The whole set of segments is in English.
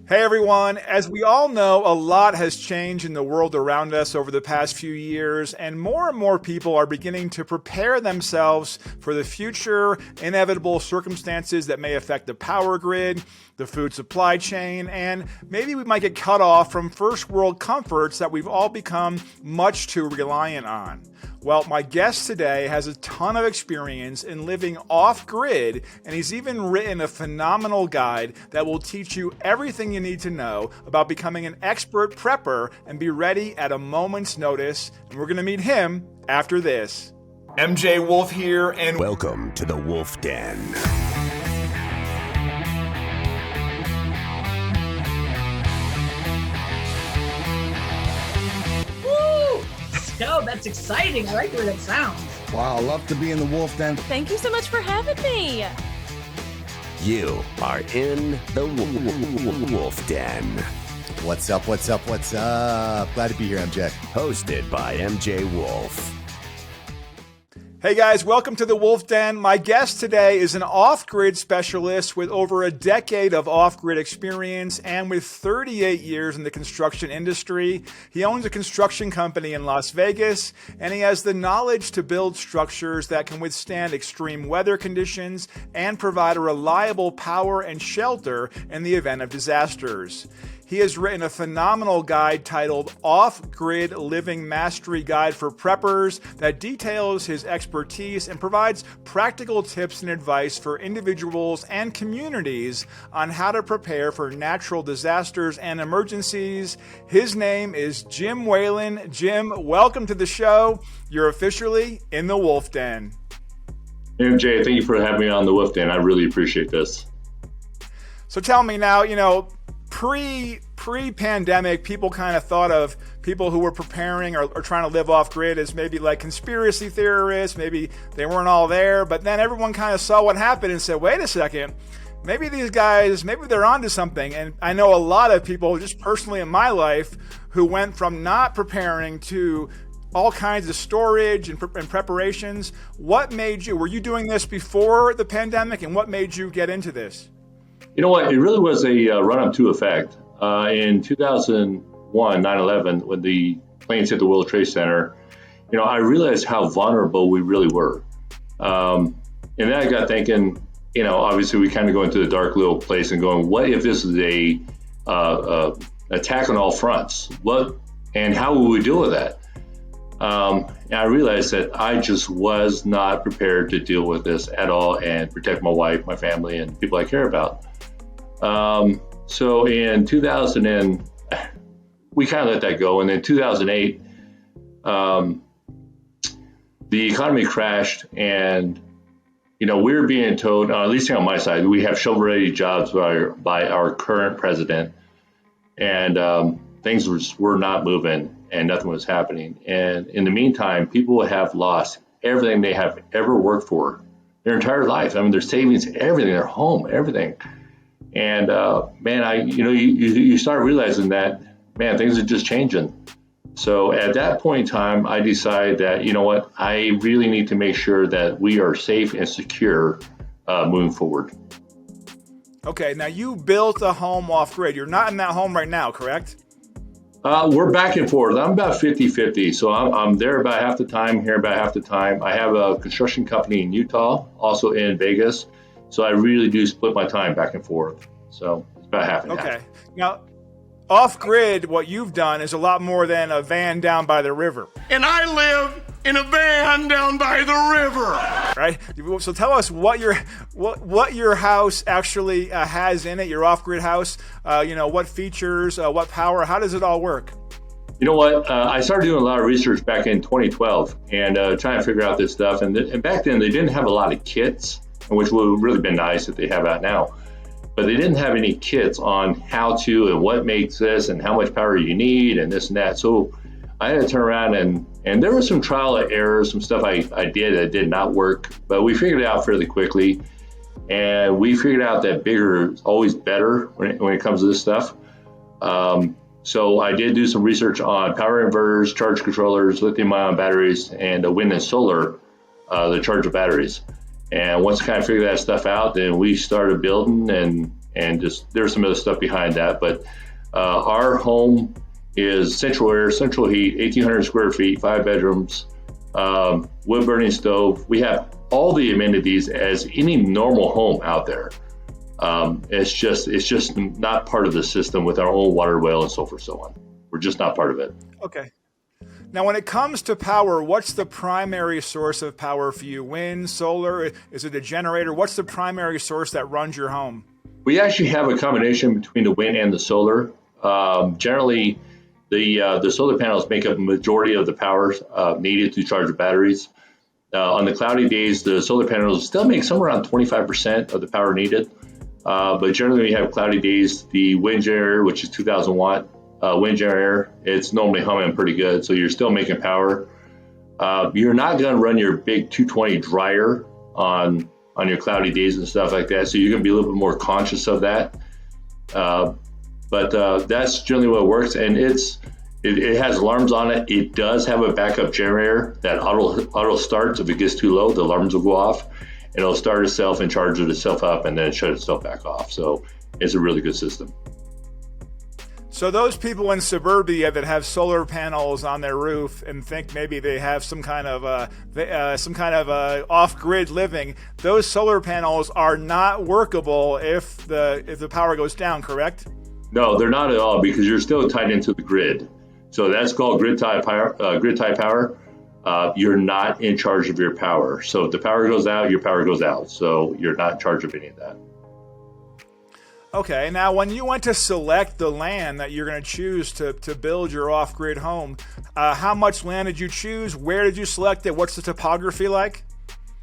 Hey everyone, as we all know, a lot has changed in the world around us over the past few years, and more people are beginning to prepare themselves for the future inevitable circumstances that may affect the power grid, the food supply chain, and maybe we might get cut off from first world comforts that we've all become much too reliant on. Well, my guest today has a ton of experience in living off-grid, and he's even written a phenomenal guide that will teach you everything you need to know about becoming an expert prepper and be ready at a moment's notice. And we're going to meet him after this. MJ Wolf here, and welcome to the Wolf Den. No, that's exciting. I like the way that sounds. Wow, I love to be in the Wolf Den. Thank you so much for having me. You are in the Wolf Den. What's up? Glad to be here, MJ. Hosted by MJ Wolf. Hey guys, welcome to the Wolf Den. My guest today is an off-grid specialist with over a decade of off-grid experience and with 38 years in the construction industry. He owns a construction company in Las Vegas, and he has the knowledge to build structures that can withstand extreme weather conditions and provide a reliable power and shelter in the event of disasters. He has written a phenomenal guide titled Off-Grid Living Mastery Guide for Preppers that details his expertise and provides practical tips and advice for individuals and communities on how to prepare for natural disasters and emergencies. His name is Jim Whalen. Jim, welcome to the show. You're officially in the Wolf Den. MJ, thank you for having me on the Wolf Den. I really appreciate this. So tell me now, pre-pandemic, people kind of thought of people who were preparing or trying to live off grid as maybe like conspiracy theorists. Maybe they weren't all there, but then everyone kind of saw what happened and said, wait a second, maybe these guys, maybe they're onto something. And I know a lot of people, just personally in my life, who went from not preparing to all kinds of storage and preparations. What made you, were you doing this before the pandemic, and what made you get into this? You know what? It really was a run-up to effect. In 2001, 9/11, when the planes hit the World Trade Center, I realized how vulnerable we really were. And then I got thinking, obviously we kind of go into the dark little place and going, what if this is a attack on all fronts? And how will we deal with that? And I realized that I just was not prepared to deal with this at all and protect my wife, my family, and people I care about. So in 2000, we kind of let that go. And then 2008, the economy crashed, and, we were being told, at least on my side, we have shovel-ready jobs by our current president, and things were not moving and nothing was happening. And in the meantime, people have lost everything they have ever worked for their entire life. I mean, their savings, everything, their home, everything. And you start realizing that, things are just changing. So at that point in time, I decided that, I really need to make sure that we are safe and secure moving forward. Okay, now you built a home off grid. You're not in that home right now, correct? We're back and forth. I'm about 50-50. So I'm there about half the time, here about half the time. I have a construction company in Utah, also in Vegas. So I really do split my time back and forth. So it's about half and half. Okay. Now, off-grid, what you've done is a lot more than a van down by the river. And I live in a van down by the river. Right? So tell us what your house actually has in it, your off-grid house. What features, what power, how does it all work? You know what? I started doing a lot of research back in 2012 and trying to figure out this stuff. And back then, they didn't have a lot of kits, which would have really been nice that they have out now. But they didn't have any kits on how to and what makes this and how much power you need and this and that. So I had to turn around and there was some trial and error, some stuff I did that did not work. But we figured it out fairly quickly. And we figured out that bigger is always better when it comes to this stuff. So I did do some research on power inverters, charge controllers, lithium-ion batteries, and wind and solar, the charge of batteries. And once I kind of figured that stuff out, then we started building, and and just there's some other stuff behind that. But our home is central air, central heat, 1,800 square feet, 5 bedrooms, wood burning stove. We have all the amenities as any normal home out there. It's just not part of the system with our own water well and so forth, so on. We're just not part of it. Okay. Now, when it comes to power, what's the primary source of power for you? Wind, solar? Is it a generator? What's the primary source that runs your home? We actually have a combination between the wind and the solar. Generally, the solar panels make up the majority of the power needed to charge the batteries. On the cloudy days, the solar panels still make somewhere around 25% of the power needed. But generally, when you have cloudy days, the wind generator, which is 2,000 watt wind generator, it's normally humming pretty good. So you're still making power. You're not going to run your big 220 dryer on your cloudy days and stuff like that. So you're going to be a little bit more conscious of that. But that's generally what works. And it has alarms on it. It does have a backup generator that auto starts. If it gets too low, the alarms will go off. And it'll start itself and charge itself up and then shut itself back off. So it's a really good system. So those people in suburbia that have solar panels on their roof and think maybe they have some kind of off-grid living, those solar panels are not workable if the power goes down, correct? No, they're not at all, because you're still tied into the grid. So that's called grid tie power. You're not in charge of your power. So if the power goes out, your power goes out. So you're not in charge of any of that. Okay, now when you went to select the land that you're going to choose to build your off-grid home, how much land did you choose? Where did you select it? What's the topography like?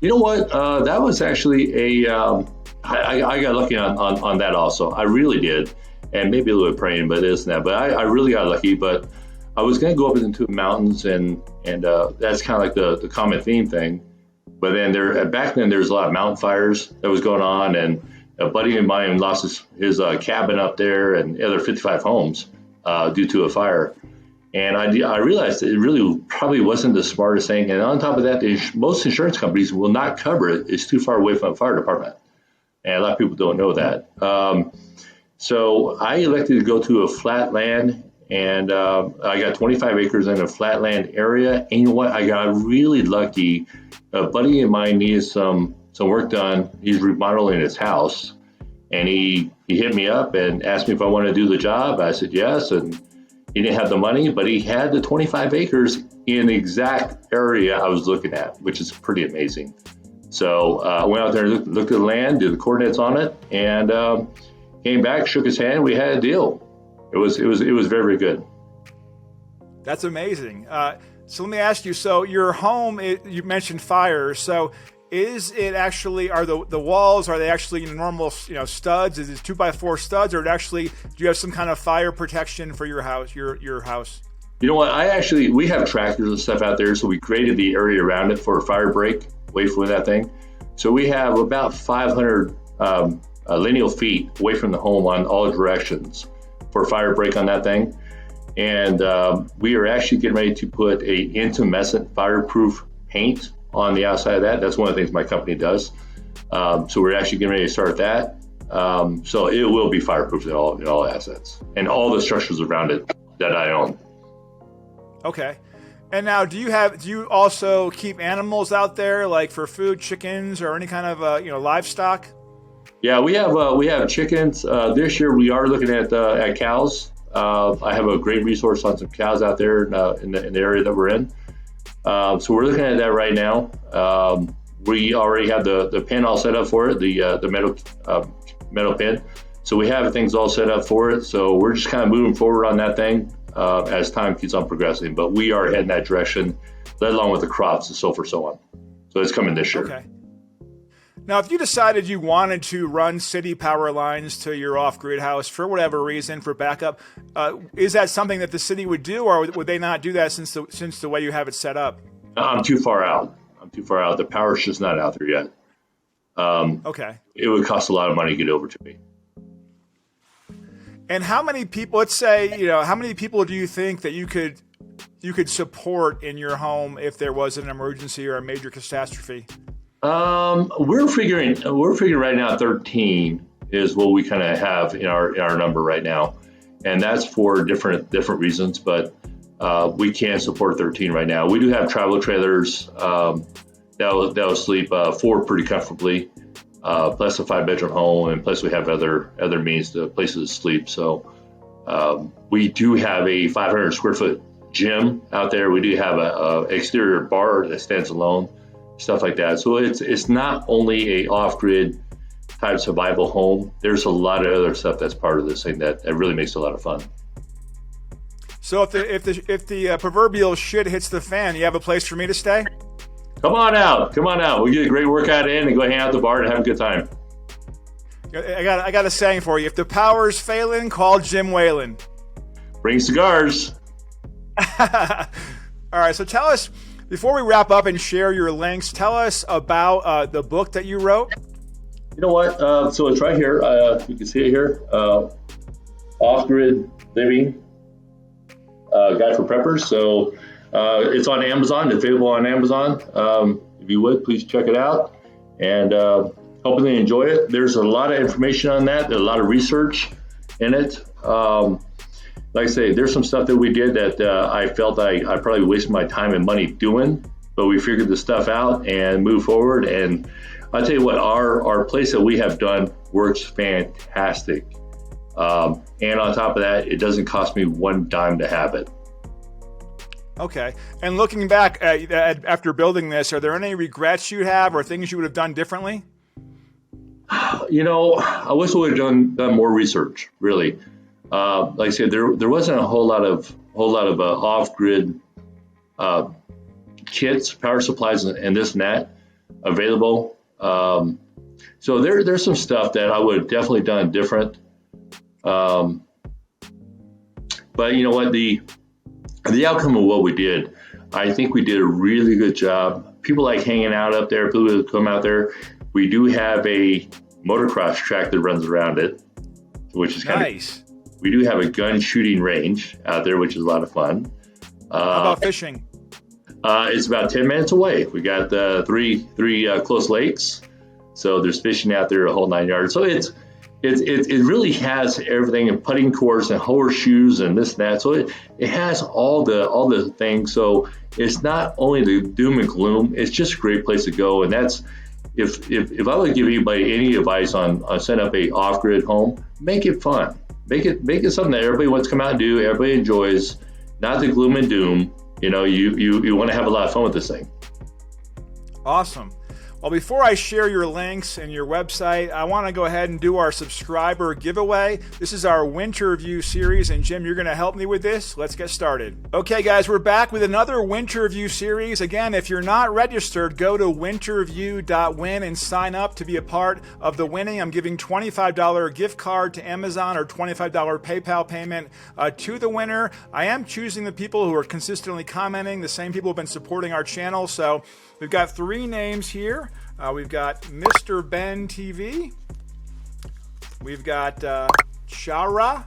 You know what? That was actually I got lucky on that also. I really did. And maybe a little bit praying, but this and that. But I really got lucky. But I was going to go up into the mountains, and that's kind of like the common theme thing. But then back then, there was a lot of mountain fires that was going on, and a buddy of mine lost his cabin up there and the other 55 homes due to a fire. And I realized it really probably wasn't the smartest thing. And on top of that, most insurance companies will not cover it. It's too far away from a fire department. And a lot of people don't know that. So I elected to go to a flat land, and I got 25 acres in a flat land area. And you know what? I got really lucky. A buddy of mine needed some work done. He's remodeling his house, and he hit me up and asked me if I wanted to do the job. I said yes, and he didn't have the money, but he had the 25 acres in the exact area I was looking at, which is pretty amazing. So I went out there and looked at the land, did the coordinates on it, and came back, shook his hand. We had a deal. It was very, very good. That's amazing. So let me ask you. So your home, you mentioned fires. So is it actually, are the walls, are they actually normal, studs? Is it 2x4 studs, or do you have some kind of fire protection for your house? Your house? You know what? We have tractors and stuff out there, so we created the area around it for a fire break, away from that thing. So we have about 500 lineal feet away from the home on all directions for a fire break on that thing. And we are actually getting ready to put a intumescent fireproof paint on the outside of that. That's one of the things my company does. So we're actually getting ready to start that. So it will be fireproof in all assets and all the structures around it that I own. Okay. And now, do you also keep animals out there, like for food, chickens or any kind of livestock? Yeah, we have chickens. This year we are looking at cows. I have a great resource on some cows out there in the area that we're in. So we're looking at that right now. We already have the pen all set up for it, the metal pen. So we have things all set up for it. So we're just kind of moving forward on that thing as time keeps on progressing. But we are heading that direction, let alone with the crops and so forth, so on. So it's coming this year. Okay. Now, if you decided you wanted to run city power lines to your off-grid house for whatever reason, for backup, is that something that the city would do, or would they not do that since the way you have it set up? I'm too far out. The power's just not out there yet. Okay. It would cost a lot of money to get over to me. And how many people? Let's say, how many people do you think that you could support in your home if there was an emergency or a major catastrophe? We're figuring right now 13 is what we kind of have in our number right now, and that's for different reasons. But we can't support 13 right now. We do have travel trailers that'll sleep 4 pretty comfortably, plus a 5-bedroom home, and plus we have other means to places to sleep. So we do have a 500 square foot gym out there. We do have a exterior bar that stands alone, stuff like that. So it's not only a off-grid type survival home. There's a lot of other stuff that's part of this thing that really makes it a lot of fun. So if the proverbial shit hits the fan, you have a place for me to stay? Come on out. We get a great workout in and go hang out at the bar and have a good time. I got a saying for you. If the power's failing, call Jim Whalen. Bring cigars. All right, so tell us, before we wrap up and share your links, tell us about the book that you wrote. You know what? So it's right here. You can see it here. Off-Grid Living Guide for Preppers. So it's on Amazon. It's available on Amazon. If you would, please check it out. And hopefully you enjoy it. There's a lot of information on that. There's a lot of research in it. Like I say, there's some stuff that we did that I felt I probably wasted my time and money doing, but we figured the stuff out and moved forward. And I'll tell you what, our place that we have done works fantastic. And on top of that, it doesn't cost me one dime to have it. Okay. And looking back after building this, are there any regrets you have or things you would have done differently? You know, I wish we would have done more research, really. Like I said, there wasn't a whole lot of off-grid kits, power supplies, and this and that available. So there's some stuff that I would have definitely done different. But you know what, the outcome of what we did, I think we did a really good job. People like hanging out up there, people who come out there. We do have a motocross track that runs around it, which is kind of nice. We do have a gun shooting range out there, which is a lot of fun. How about fishing? It's about 10 minutes away. We got three close lakes, so there's fishing out there a whole 9 yards. So it really has everything, and putting course and horseshoes and this and that. So it has all the things. So it's not only the doom and gloom. It's just a great place to go. And that's if I would give anybody any advice on setting up a off-grid home, make it fun. Make it something that everybody wants to come out and do. Everybody enjoys, not the gloom and doom. You know, you want to have a lot of fun with this thing. Awesome. Well, before I share your links and your website, I want to go ahead and do our subscriber giveaway. This is our Winter View series, and Jim, you're going to help me with this. Let's get started. Okay, guys, we're back with another Winter View series. Again, if you're not registered, go to winterview.win and sign up to be a part of the winning. I'm giving $25 gift card to Amazon or $25 PayPal payment to the winner. I am choosing the people who are consistently commenting, the same people who have been supporting our channel. So we've got 3 names here. We've got Mr. Ben TV. We've got Shara.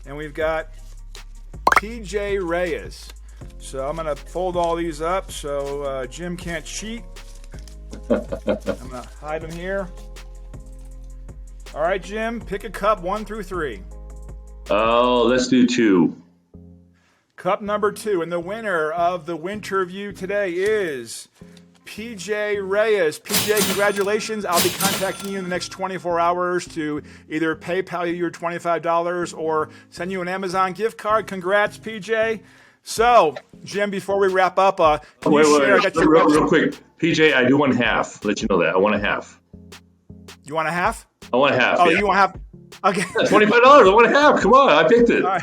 And we've got PJ Reyes. So I'm going to fold all these up so Jim can't cheat. I'm going to hide them here. All right, Jim, pick a cup 1 through 3. Oh, let's do 2. Cup number 2, and the winner of the Winter View today is PJ Reyes. PJ, congratulations. I'll be contacting you in the next 24 hours to either PayPal you your $25 or send you an Amazon gift card. Congrats, PJ. So, Jim, before we wrap up, can you share? I got your real quick. PJ, I do want half. Let you know that. I want a half. You want a half? I want a half. Oh, yeah. you want half? Okay. $25. I want a half. Come on, I picked it. All right.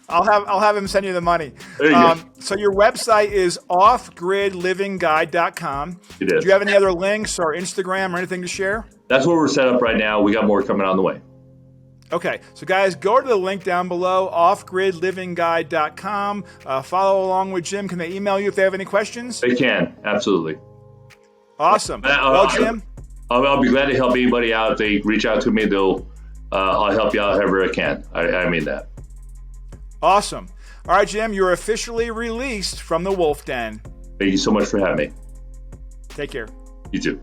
I'll have him send you the money. There you go. So your website is offgridlivingguide.com. It is. Do you have any other links or Instagram or anything to share? That's where we're set up right now. We got more coming on the way. Okay, so guys, go to the link down below, offgridlivingguide.com. Follow along with Jim. Can they email you if they have any questions? They can, absolutely. Awesome. Well, Jim, I'll be glad to help anybody out. If they reach out to me, I'll help you out however I can. I mean that. Awesome. All right, Jim, you're officially released from the Wolf Den. Thank you so much for having me. Take care. You too.